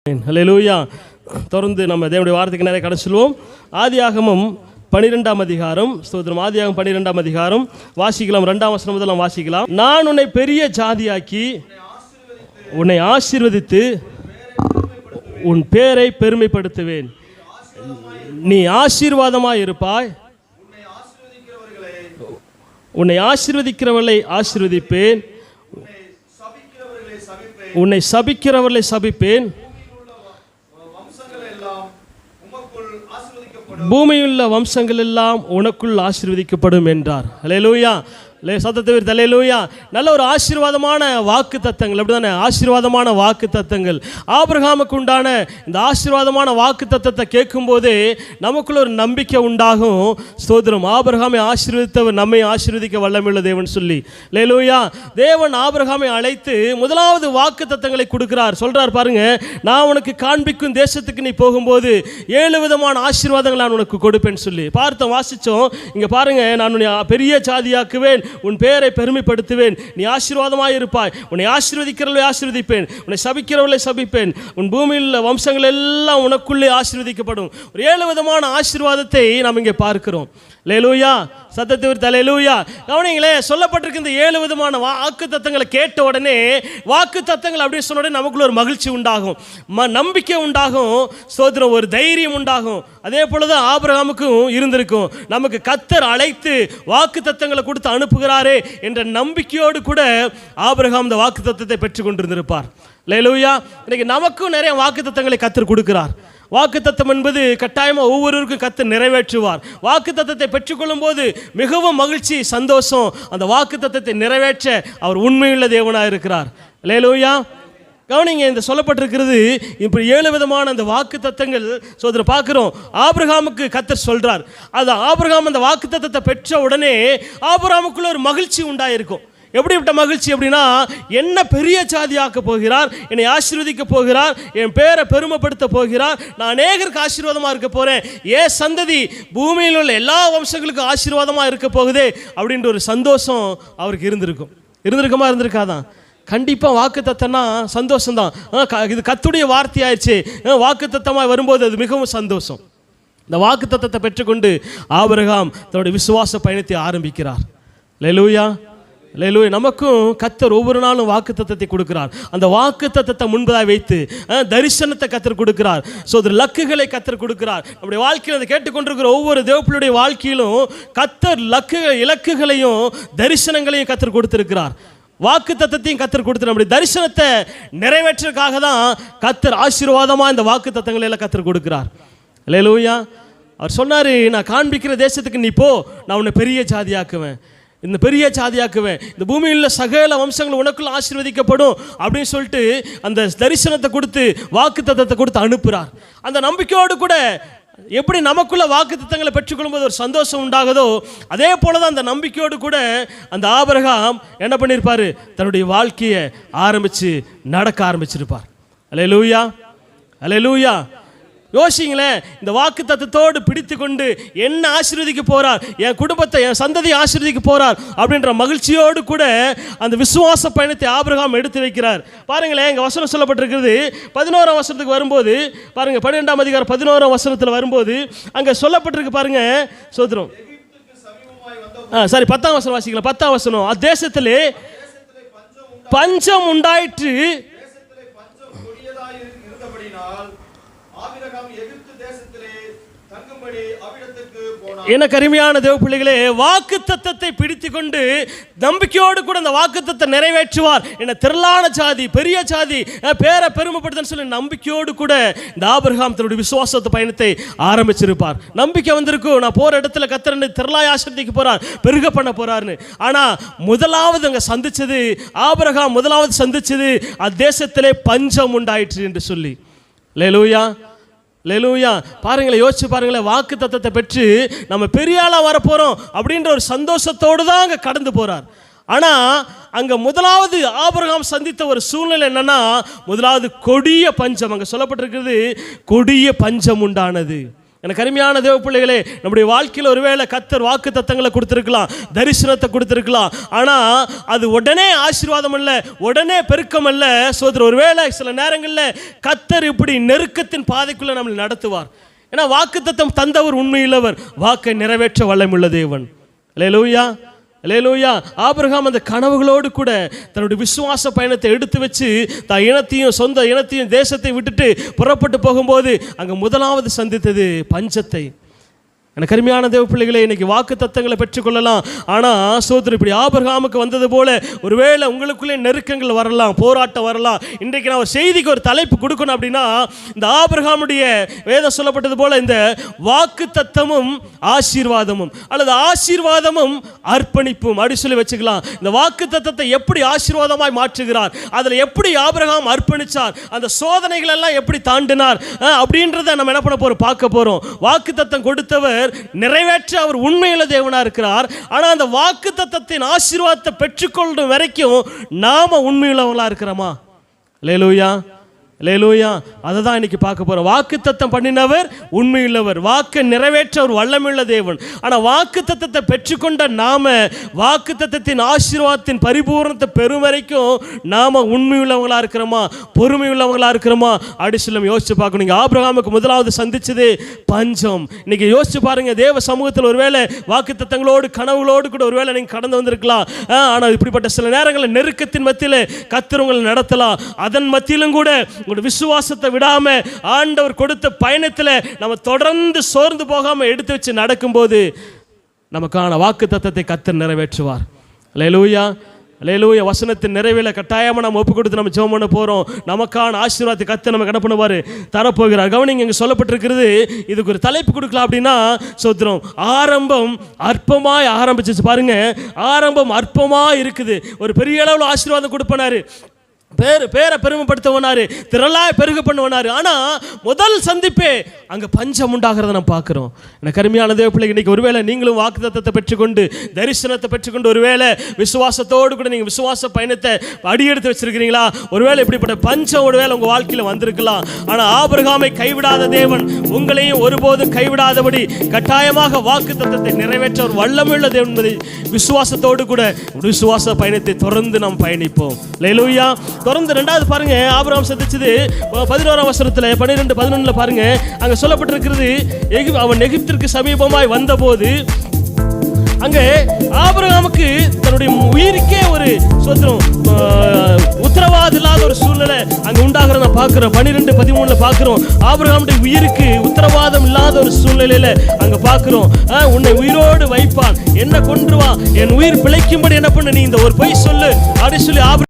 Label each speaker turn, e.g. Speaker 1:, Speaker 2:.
Speaker 1: ஹல்லேலூயா. தொடர்ந்து நம்ம தேவனுடைய வார்த்தைக்கு நிறைய கடந்து செல்வோம். ஆதியாகமம் 12ஆம் அதிகாரம். ஸ்தோத்திரம். ஆதியாகமம் 12ஆம் அதிகாரம் வாசிக்கலாம். 2ஆம் வசனம் முதல் வாசிக்கலாம். நான் உன்னை பெரிய ஜாதியாக்கி உன்னை ஆசீர்வதித்து உன் பேரை பெருமைப்படுத்துவேன். நீ ஆசீர்வாதமாய் இருப்பாய். உன்னை ஆசீர்வதிக்கிறவர்களை ஆசீர்வதிப்பேன், உன்னை சபிக்கிறவர்களை சபிப்பேன். பூமியுள்ள வம்சங்கள் எல்லாம் உனக்குள் ஆசீர்வதிக்கப்படும் என்றார். ஹல்லேலூயா. சத்தத்தை ஹல்லேலூயா. நல்ல ஒரு ஆசீர்வாதமான வாக்கு தத்தங்கள், அப்படிதானே? ஆசீர்வாதமான வாக்கு தத்தங்கள். ஆபிரகாமுக்கு உண்டான இந்த ஆசீர்வாதமான வாக்கு தத்தத்தை கேட்கும்போதே நமக்குள்ள ஒரு நம்பிக்கை உண்டாகும். ஸ்தோத்திரம். ஆபிரகாமை ஆசீர்வதித்தவர் நம்மை ஆசீர்வதிக்க வல்லமையுள்ள தேவன் சொல்லி. ஹல்லேலூயா. தேவன் ஆபிரகாமை அழைத்து முதலாவது வாக்கு தத்தங்களை கொடுக்கிறார். சொல்றார் பாருங்க, நான் உனக்கு காண்பிக்கும் தேசத்துக்கு நீ போகும்போது 7 விதமான ஆசீர்வாதங்கள் நான் உனக்கு கொடுப்பேன் சொல்லி பார்த்தோம், வாசிச்சோம். இங்க பாருங்க, நான் உன்னை பெரிய ஜாதியாக்குவேன், உன் பேரை பெருமைப்படுத்துவேன், நீ ஆசீர்வாதமாய் இருப்பாய், உன்னை ஆசீர்வதிக்கிறவர்களை ஆசீர்வதிப்பேன், உன்னை சபிக்கிறவர்களை சபிப்பேன், உன் பூமியில் வம்சங்கள் எல்லாம் உனக்குள்ளே ஆசீர்வதிக்கப்படும். ஒரு 7 விதமான ஆசீர்வாதத்தை நாம் இங்கே பார்க்கிறோம். ஹல்லேலூயா. சத்தத்தை ஹல்லேலூயா. கவனிங்களே, சொல்லப்பட்டிருக்க இந்த 7 விதமான வாக்கு தத்தங்களை கேட்ட உடனே, வாக்கு தத்தங்கள் அப்படின்னு சொன்ன உடனே நமக்குள்ள ஒரு மகிழ்ச்சி உண்டாகும், நம்பிக்கை உண்டாகும், ஸ்தோத்திரம், ஒரு தைரியம் உண்டாகும். அதே போலதான் ஆபிரகாமுக்கும் இருந்திருக்கும். நமக்கு கர்த்தர் அழைத்து வாக்கு தத்தங்களை கொடுத்து அனுப்புகிறாரே என்ற நம்பிக்கையோடு கூட ஆபிரகாம் இந்த வாக்கு தத்தத்தை பெற்றுக் கொண்டிருந்திருப்பார். ஹல்லேலூயா. இன்னைக்கு நமக்கும் நிறைய வாக்கு தத்தங்களை கர்த்தர் கொடுக்கிறார். வாக்கு தத்தம் என்பது கட்டாயமாக ஒவ்வொருவருக்கும் கர்த்தர் நிறைவேற்றுவார். வாக்கு தத்தத்தை பெற்றுக்கொள்ளும் போது மிகவும் மகிழ்ச்சி, சந்தோஷம். அந்த வாக்கு தத்தத்தை நிறைவேற்ற அவர் உண்மையுள்ள தேவனாக இருக்கிறார். ஹல்லேலூயா. கவனிங்க, இந்த சொல்லப்பட்டிருக்கிறது இப்படி 7 விதமான அந்த வாக்கு தத்தங்கள். ஸோ அதில் பார்க்குறோம், ஆபிரகாமுக்கு கர்த்தர் சொல்கிறார். அது ஆபிரகாம் அந்த வாக்கு தத்தத்தை பெற்ற உடனே ஆபிரகாமுக்குள்ள ஒரு மகிழ்ச்சி உண்டாயிருக்கும். எப்படிப்பட்ட மகிழ்ச்சி அப்படின்னா, என்ன பெரிய ஜாதியாக்க போகிறார், என்னை ஆசீர்வதிக்க போகிறார், என் பேரை பெருமைப்படுத்த போகிறார், நான் அநேகருக்கு ஆசீர்வாதமாக இருக்க போகிறேன், ஏன் சந்ததி பூமியில் உள்ள எல்லா வம்சங்களுக்கும் ஆசீர்வாதமாக இருக்க போகுதே அப்படின்ற ஒரு சந்தோஷம் அவருக்கு இருந்திருக்குமா இருந்திருக்காதான்? கண்டிப்பாக வாக்கு தத்தம்னா சந்தோஷம்தான். இது கர்த்தருடைய வார்த்தை ஆயிடுச்சு. வாக்கு தத்தமாக வரும்போது அது மிகவும் சந்தோஷம். இந்த வாக்கு தத்தத்தை பெற்றுக்கொண்டு ஆபிரகாம் தன்னுடைய விசுவாச பயணத்தை ஆரம்பிக்கிறார். ஹல்லேலூயா. ஹல்லேலூயா. நமக்கும் கர்த்தர் ஒவ்வொரு நாளும் வாக்கு தத்தத்தை கொடுக்கிறார். அந்த வாக்கு தத்தத்தை முன்பதாக வைத்து தரிசனத்தை கர்த்தர் கொடுக்கிறார். ஸோ அது லக்குகளை கர்த்தர் கொடுக்கிறார். நம்முடைய வாழ்க்கையில் அதை கேட்டுக்கொண்டிருக்கிற ஒவ்வொரு தேவப்பிள்ளையுடைய வாழ்க்கையிலும் கர்த்தர் இலக்குகளையும் தரிசனங்களையும் கர்த்தர் கொடுத்திருக்கிறார். வாக்கு தத்தத்தையும் கர்த்தர் கொடுத்து நம்முடைய தரிசனத்தை நிறைவேற்றதுக்காக தான் கர்த்தர் ஆசீர்வாதமாக இந்த வாக்கு தத்தங்களை எல்லாம் கர்த்தர் கொடுக்கிறார். ஹல்லேலூயா. அவர் சொன்னார், நான் காண்பிக்கிற தேசத்துக்கு நீ போ, நான் உன்னை பெரிய ஜாதியாக்குவேன், இந்த பெரிய ஜாதியாக்குவேன், இந்த பூமியில் உள்ள சகல வம்சங்கள் உனக்குள்ள ஆசீர்வதிக்கப்படும் அப்படின்னு சொல்லிட்டு அந்த தரிசனத்தை கொடுத்து வாக்கு தத்தத்தை கொடுத்து அனுப்புகிறார். அந்த நம்பிக்கையோடு கூட எப்படி நமக்குள்ள வாக்கு தத்தங்களை பெற்றுக்கொள்ளும்போது ஒரு சந்தோஷம் உண்டாகுதோ, அதே போலதான் அந்த நம்பிக்கையோடு கூட அந்த ஆபிரகாம் என்ன பண்ணியிருப்பார், தன்னுடைய வாழ்க்கையை நடக்க ஆரம்பிச்சிருப்பார். ஹல்லேலூயா. ஹல்லேலூயா. யோசிங்களேன், இந்த வாக்கு தத்தத்தோடு பிடித்து கொண்டு என்ன ஆசீர்வதிக்க போறார், என் குடும்பத்தை, என் சந்ததியை ஆசீர்வதிக்க போறார் அப்படின்ற மகிழ்ச்சியோடு கூட அந்த விசுவாச பயணத்தை ஆபிரகாம் எடுத்து வைக்கிறார். பாருங்களேன், இங்கே வசனம் சொல்லப்பட்டிருக்கிறது 11ஆம் வசனத்துக்கு வரும்போது பாருங்க, 12ஆம் அதிகாரம் 11ஆம் வசனத்தில் வரும்போது அங்கே சொல்லப்பட்டிருக்கு பாருங்க. சோதரம். சரி, 10ஆம் வசனம் வாசிக்கலாம். 10ஆம் வசனம், அத்தேசத்திலே பஞ்சம் உண்டாயிற்று. எனக்கு அருமையான தேவ பிள்ளைகளே, வாக்கு தத்தத்தை பிடித்து கொண்டு நம்பிக்கையோடு கூட அந்த வாக்கு தத்தத்தை நிறைவேற்றுவார். என்ன திரளான ஜாதி, பெரிய ஜாதி, பேரை பெருமைப்படுத்தன்னு சொல்லி நம்பிக்கையோடு கூட இந்த ஆபிரகாம் தன்னுடைய விசுவாசத்தை பயணத்தை ஆரம்பிச்சிருப்பார். நம்பிக்கை வந்திருக்கும், நான் போற இடத்துல கர்த்தர் திரளாய் ஆசீர்வதிக்க போறார், பெருக பண்ண போறாருன்னு. ஆனா முதலாவது அங்க சந்திச்சது, ஆபிரகாம் முதலாவது சந்திச்சது, அத்தேசத்திலே பஞ்சம் உண்டாயிற்று என்று சொல்லி. ஹல்லேலூயா. ஹல்லேலூயா. பாருங்களேன், யோசிச்சு பாருங்களேன், வாக்கு தத்தத்தை பெற்று நம்ம பெரிய ஆளா வரப்போறோம் அப்படின்ற ஒரு சந்தோஷத்தோடு தான் அங்கே கடந்து போறார். ஆனால் அங்கே முதலாவது ஆபிரகாம் சந்தித்த ஒரு சூழ்நிலை என்னன்னா, முதலாவது கொடிய பஞ்சம். அங்கே சொல்லப்பட்டிருக்கிறது கொடிய பஞ்சம் உண்டானது. எனக்கு அருமையான தேவ பிள்ளைகளே, நம்முடைய வாழ்க்கையில் ஒருவேளை கர்த்தர் வாக்கு தத்தங்களை கொடுத்திருக்கலாம், தரிசனத்தை கொடுத்திருக்கலாம். ஆனால் அது உடனே ஆசீர்வாதம் அல்ல, உடனே பெருக்கம் அல்ல. சோதரர், ஒருவேளை சில நேரங்களில் கர்த்தர் இப்படி நெருக்கத்தின் பாதைக்குள்ள நம்மளை நடத்துவார். ஏன்னா வாக்கு தத்தம் தந்தவர் உண்மையுள்ளவர், வாக்கை நிறைவேற்ற வல்லமையுள்ள தேவன். அல்லேலூயா, அல்லேலூயா. ஆபிரகாம் அந்த கனவுகளோடு கூட தன்னுடைய விசுவாச பயணத்தை எடுத்து வச்சு தான் இனத்தையும் சொந்த இனத்தையும் தேசத்தை விட்டுட்டு புறப்பட்டு போகும்போது அங்கே முதலாவது சந்தித்தது பஞ்சத்தை. எனக்கு அருமையான தேவ பிள்ளைகளே, இன்னைக்கு வாக்கு தத்தங்களை பெற்றுக்கொள்ளலாம். ஆனால் சோதரர், இப்படி ஆபிரகாமுக்கு வந்தது போல ஒருவேளை உங்களுக்குள்ளே நெருக்கங்கள் வரலாம், போராட்டம் வரலாம். இன்றைக்கு நான் ஒரு செய்திக்கு ஒரு தலைப்பு கொடுக்கணும் அப்படின்னா, இந்த ஆபிரகாமுடைய வேதம் சொல்லப்பட்டது போல இந்த வாக்கு தத்தமும் ஆசீர்வாதமும், அல்லது ஆசீர்வாதமும் அர்ப்பணிப்பும் அப்படி சொல்லி வச்சுக்கலாம். இந்த வாக்கு தத்தத்தை எப்படி ஆசீர்வாதமாய் மாற்றுகிறார், அதில் எப்படி ஆபிரகாம் அர்ப்பணித்தார், அந்த சோதனைகள் எல்லாம் எப்படி தாண்டினார் அப்படின்றத நம்ம என்ன பண்ண போறோம், பார்க்க போறோம். வாக்கு தத்தம் கொடுத்தவர் நிறைவேற்ற அவர் உண்மையுள்ள தேவனா இருக்கிறார். ஆனால் அந்த வாக்கு தத்தத்தின் ஆசீர்வாதத்தை பெற்றுக்கொள்ளும் வரைக்கும் நாம உண்மையுள்ளவங்களா இருக்கிறோமா? அல்லேலூயா, அல்லேலூயா. அதை தான் இன்னைக்கு பார்க்க போறோம். வாக்கு தத்தம் பண்ணினவர் உண்மையுள்ளவர், வாக்கு நிறைவேற்ற ஒரு வல்லமையுள்ள தேவன். ஆனால் வாக்கு தத்தத்தை பெற்றுக்கொண்ட நாம வாக்கு தத்தத்தின் ஆசீர்வாதத்தின் பரிபூர்ணத்தை பெறும் வரைக்கும் நாம உண்மையுள்ளவங்களா இருக்கிறோமா, பொறுமையுள்ளவங்களா இருக்கிறோமா அப்படி சொல்லி யோசிச்சு பார்க்கணும். நீங்க ஆபிரகாமுக்கு முதலாவது சந்திச்சது பஞ்சம். இன்னைக்கு யோசிச்சு பாருங்க, தேவ சமூகத்தில் ஒருவேளை வாக்கு தத்தங்களோடு கனவுகளோடு கூட ஒருவேளை நீங்க கடந்து வந்திருக்கலாம். ஆனால் இப்படிப்பட்ட சில நேரங்களில் நெருக்கத்தின் மத்தியில் கர்த்தர் உங்களை நடத்தலாம். அதன் மத்தியிலும் கூட உங்களுடைய விசுவாசத்தை விடாம ஆண்டவர் கொடுத்த பயணத்தில் நம்ம தொடர்ந்து சோர்ந்து போகாம எடுத்து வச்சு நடக்கும்போது நமக்கான வாக்கு தத்தத்தை கர்த்தர் நிறைவேற்றுவார். அல்லேலூயா, அல்லேலூயா. வசனத்தின் நிறைவேல கட்டாயமாக நம்ம ஒப்பு கொடுத்து நம்ம ஜெபம் பண்ண போறோம். நமக்கான ஆசீர்வாதத்தை கர்த்தர் நம்ம என்ன பண்ணுவார், தரப்போகிறார். கவனிங்க, இங்கே சொல்லப்பட்டிருக்கிறது, இதுக்கு ஒரு தலைப்பு கொடுக்கலாம் அப்படின்னா சோத்திரம். ஆரம்பம் அற்பமாய் ஆரம்பிச்சிச்சு பாருங்க. ஆரம்பம் அற்பமாய் இருக்குது. ஒரு பெரிய அளவில் ஆசீர்வாதம் கொடுப்பனாரு, பேரை பெருமைப்படுத்தவனாரு, திரளாய் பெருக பண்ணுவனாரு. ஆனால் முதல் சந்திப்பே அங்கே பஞ்சம் உண்டாகிறத நம்ம பார்க்குறோம். எனக்கு அருமையான தேவ பிள்ளைங்க, இன்னைக்கு ஒருவேளை நீங்களும் வாக்கு தத்தத்தை பெற்றுக்கொண்டு தரிசனத்தை பெற்றுக்கொண்டு ஒருவேளை விசுவாசத்தோடு கூட நீங்கள் விசுவாச பயணத்தை அடியெடுத்து வச்சிருக்கிறீங்களா? ஒருவேளை இப்படிப்பட்ட பஞ்சம் ஒருவேளை உங்கள் வாழ்க்கையில் வந்திருக்கலாம். ஆனால் ஆபிரகாமை கைவிடாத தேவன் உங்களையும் ஒருபோதும் கைவிடாதபடி கட்டாயமாக வாக்கு தத்தத்தை நிறைவேற்ற ஒரு வல்லமையுள்ள தேவன் என்பதை விசுவாசத்தோடு கூட விசுவாச பயணத்தை தொடர்ந்து நாம் பயணிப்போம். அல்லேலூயா. தொடர்ந்து ரெண்டாவது பாருங்க, ஆபிரகாம் சந்திச்சது 11ஆம் வசனத்தில் 12-11 பாருங்க. அங்க சொல்லப்பட்டிருக்கிறது, அவன் எகிப்திற்கு சமீபமாய் வந்தபோது அங்கே ஆபிரகாமுக்கு தன்னுடைய உயிருக்கே ஒரு சொந்தம் உத்தரவாதம் இல்லாத ஒரு சூழ்நிலை அங்கே உண்டாகிறத பார்க்கிறோம். 12-13 பார்க்கிறோம். ஆபிரகாமுடைய உயிருக்கு உத்தரவாதம் இல்லாத ஒரு சூழ்நிலையில அங்க பார்க்கிறோம். உன்னை உயிரோடு வைப்பான், என்ன கொன்றுவான், என் உயிர் பிழைக்கும்படி என்ன பண்ண, நீ இந்த ஒரு பொய் சொல்லு அப்படி சொல்லி ஆபிரகாம்